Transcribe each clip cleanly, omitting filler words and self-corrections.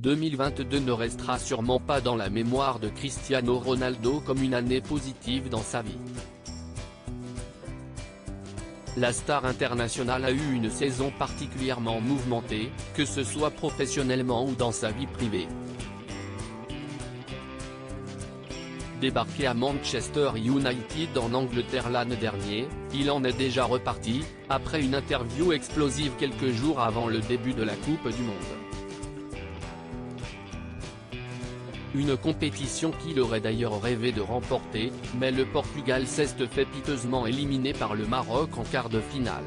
2022 ne restera sûrement pas dans la mémoire de Cristiano Ronaldo comme une année positive dans sa vie. La star internationale a eu une saison particulièrement mouvementée, que ce soit professionnellement ou dans sa vie privée. Débarqué à Manchester United en Angleterre l'année dernière, il en est déjà reparti, après une interview explosive quelques jours avant le début de la Coupe du Monde. Une compétition qu'il aurait d'ailleurs rêvé de remporter, mais le Portugal s'est fait piteusement éliminé par le Maroc en quart de finale.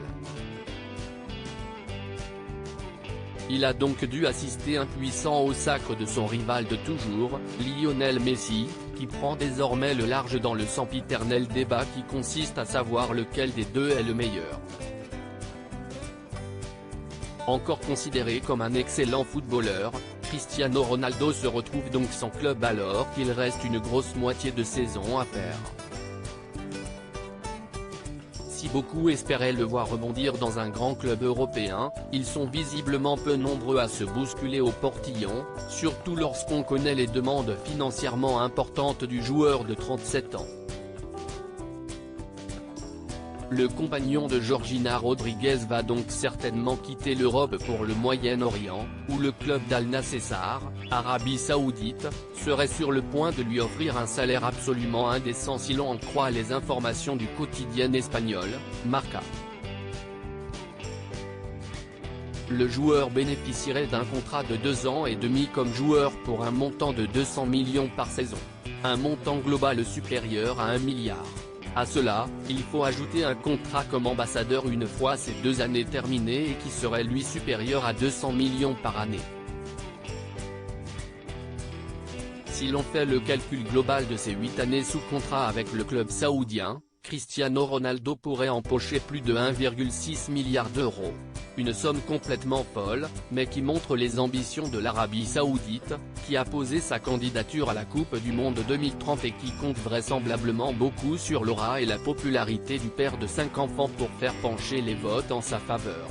Il a donc dû assister impuissant au sacre de son rival de toujours, Lionel Messi, qui prend désormais le large dans le sempiternel débat qui consiste à savoir lequel des deux est le meilleur. Encore considéré comme un excellent footballeur, Cristiano Ronaldo se retrouve donc sans club alors qu'il reste une grosse moitié de saison à faire. Si beaucoup espéraient le voir rebondir dans un grand club européen, ils sont visiblement peu nombreux à se bousculer au portillon, surtout lorsqu'on connaît les demandes financièrement importantes du joueur de 37 ans. Le compagnon de Georgina Rodriguez va donc certainement quitter l'Europe pour le Moyen-Orient, où le club d'Al Nassr, Arabie Saoudite, serait sur le point de lui offrir un salaire absolument indécent si l'on en croit les informations du quotidien espagnol, Marca. Le joueur bénéficierait d'un contrat de 2 ans et demi comme joueur pour un montant de 200 millions par saison. Un montant global supérieur à 1 milliard. À cela, il faut ajouter un contrat comme ambassadeur une fois ces 2 années terminées et qui serait lui supérieur à 200 millions par année. Si l'on fait le calcul global de ces 8 années sous contrat avec le club saoudien, Cristiano Ronaldo pourrait empocher plus de 1,6 milliard d'euros. Une somme complètement folle, mais qui montre les ambitions de l'Arabie Saoudite, qui a posé sa candidature à la Coupe du Monde 2030 et qui compte vraisemblablement beaucoup sur l'aura et la popularité du père de 5 enfants pour faire pencher les votes en sa faveur.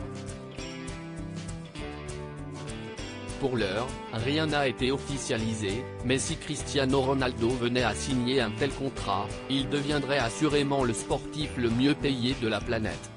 Pour l'heure, rien n'a été officialisé, mais si Cristiano Ronaldo venait à signer un tel contrat, il deviendrait assurément le sportif le mieux payé de la planète.